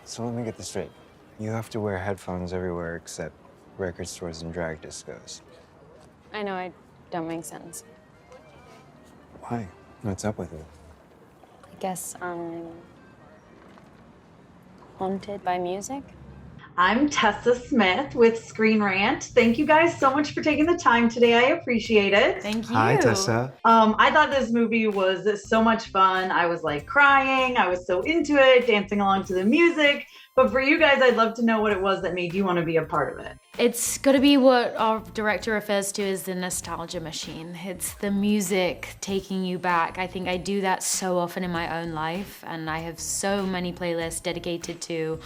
So let me get this straight. You have to wear headphones everywhere except record stores and drag discos. I know I don't make sense. Why? What's up with it? I guess I'm haunted by music. I'm Tessa Smith with Screen Rant. Thank you guys so much for taking the time today. I appreciate it. Thank you. Hi, Tessa. I thought this movie was so much fun. I was like crying. I was so into it, dancing along to the music. But for you guys, I'd love to know what it was that made you want to be a part of it. It's got to be what our director refers to as the nostalgia machine. It's the music taking you back. I think I do that so often in my own life, and I have so many playlists dedicated to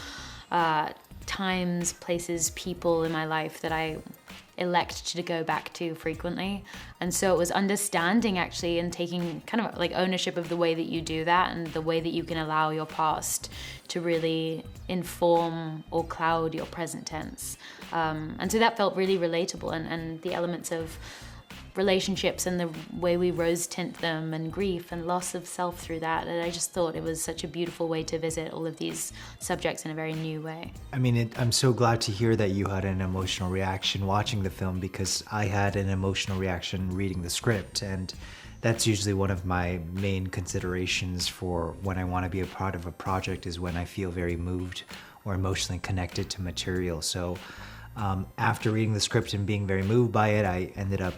times, places, people in my life that I elect to go back to frequently. And so it was understanding actually and taking kind of like ownership of the way that you do that and the way that you can allow your past to really inform or cloud your present tense. And so that felt really relatable, and the elements of relationships and the way we rose tint them and grief and loss of self through that. And I just thought it was such a beautiful way to visit all of these subjects in a very new way. I mean, I'm so glad to hear that you had an emotional reaction watching the film, because I had an emotional reaction reading the script, and that's usually one of my main considerations for when I want to be a part of a project, is when I feel very moved or emotionally connected to material. So after reading the script and being very moved by it, I ended up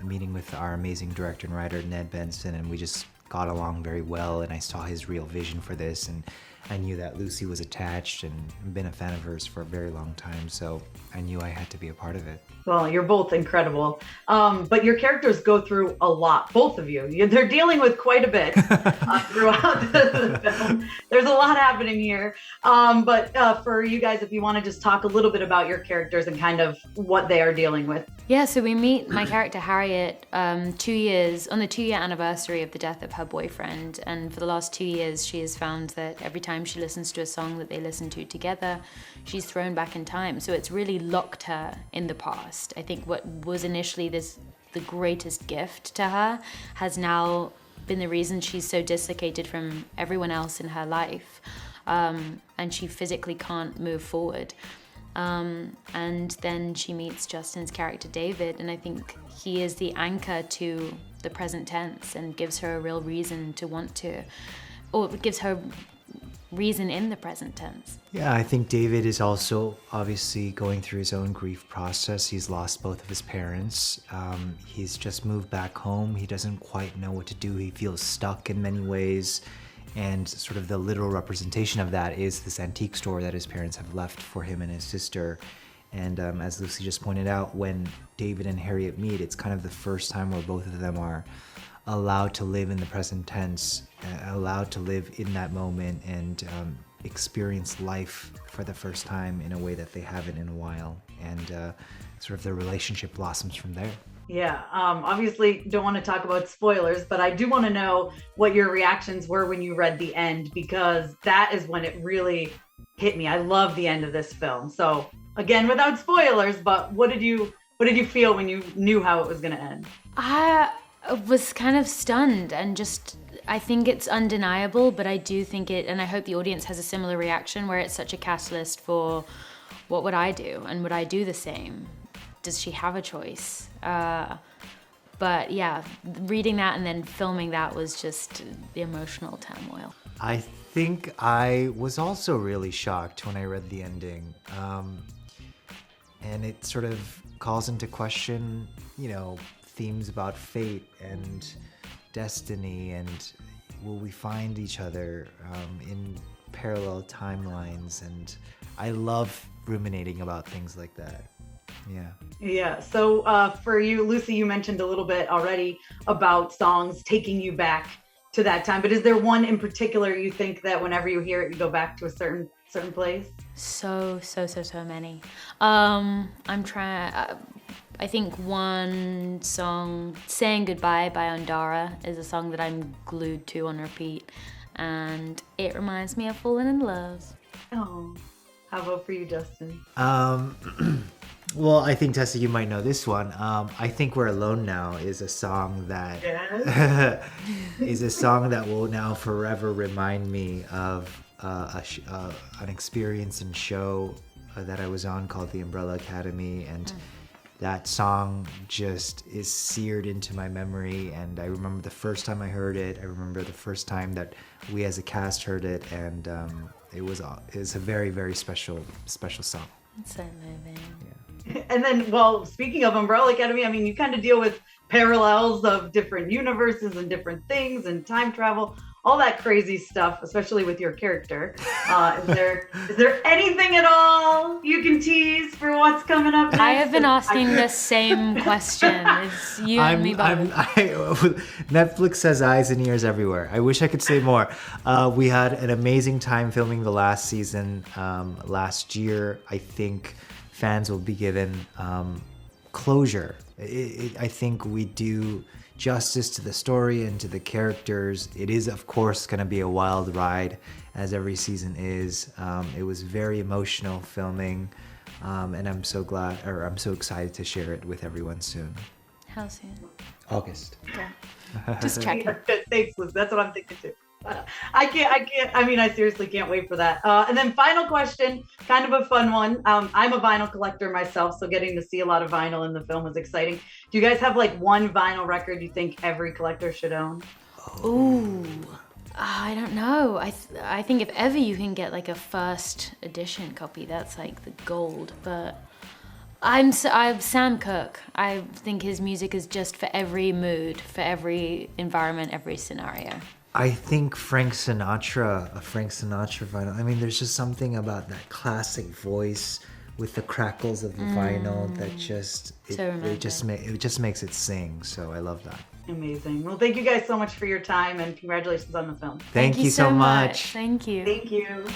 meeting with our amazing director and writer, Ned Benson, and we just got along very well, and I saw his real vision for this, and I knew that Lucy was attached and been a fan of hers for a very long time, so I knew I had to be a part of it. Well, you're both incredible. But your characters go through a lot, both of you. They're dealing with quite a bit throughout the film. There's a lot happening here. But for you guys, if you want to just talk a little bit about your characters and kind of what they are dealing with. Yeah, so we meet my character Harriet on the 2-year anniversary of the death of her boyfriend. And for the last 2 years, she has found that every time she listens to a song that they listen to together, she's thrown back in time. So it's really locked her in the past. I think what was initially the greatest gift to her has now been the reason she's so dislocated from everyone else in her life. And she physically can't move forward. And then she meets Justin's character David, and I think he is the anchor to the present tense and gives her a real reason to want to, or gives her reason in the present tense. Yeah, I think David is also obviously going through his own grief process. He's lost both of his parents. He's just moved back home. He doesn't quite know what to do. He feels stuck in many ways. And sort of the literal representation of that is this antique store that his parents have left for him and his sister. And as Lucy just pointed out, when David and Harriet meet, it's kind of the first time where both of them are allowed to live in the present tense, allowed to live in that moment and experience life for the first time in a way that they haven't in a while. And sort of their relationship blossoms from there. Yeah, obviously don't want to talk about spoilers, but I do want to know what your reactions were when you read the end, because that is when it really hit me. I love the end of this film. So again, without spoilers, but what did you feel when you knew how it was going to end? I was kind of stunned, and just, I think it's undeniable, but I do think it, and I hope the audience has a similar reaction, where it's such a catalyst for what would I do, and would I do the same? Does she have a choice? But yeah, reading that and then filming that was just the emotional turmoil. I think I was also really shocked when I read the ending. And it sort of calls into question, themes about fate and destiny, and will we find each other in parallel timelines? And I love ruminating about things like that. Yeah. So for you, Lucy, you mentioned a little bit already about songs taking you back to that time, but is there one in particular you think that whenever you hear it, you go back to a certain place? So many. I'm trying. I think one song, "Saying Goodbye" by Ondara, is a song that I'm glued to on repeat, and it reminds me of falling in love. Oh, how about for you, Justin? Well, I think, Tessa, you might know this one. I Think We're Alone Now is a song that is a song that will now forever remind me of an experience and show that I was on called the Umbrella Academy, and that song just is seared into my memory. And I remember the first time I heard it. I remember the first time that we as a cast heard it, and it was a very, very special song. It's so moving. And then, well, speaking of Umbrella Academy, I mean, you kind of deal with parallels of different universes and different things and time travel, all that crazy stuff, especially with your character. Is there anything at all you can tease for what's coming up next? I have been asking the same question. It's you and me both. Netflix has eyes and ears everywhere. I wish I could say more. We had an amazing time filming the last season last year. I think fans will be given closure. I think we do justice to the story and to the characters. It is, of course, going to be a wild ride, as every season is. It was very emotional filming, and I'm so excited to share it with everyone soon. How soon? August. Okay. Just checking. Thanks, Liz. That's what I'm thinking too. I can't. I mean, I seriously can't wait for that. And then final question, kind of a fun one. I'm a vinyl collector myself, so getting to see a lot of vinyl in the film was exciting. Do you guys have like one vinyl record you think every collector should own? Ooh, I don't know. I think if ever you can get like a first edition copy, that's like the gold. But I'm Sam Cooke. I think his music is just for every mood, for every environment, every scenario. I think a Frank Sinatra vinyl. I mean, there's just something about that classic voice with the crackles of the vinyl that it just makes it sing. So I love that. Amazing. Well, thank you guys so much for your time, and congratulations on the film. Thank you so much. Thank you. Thank you.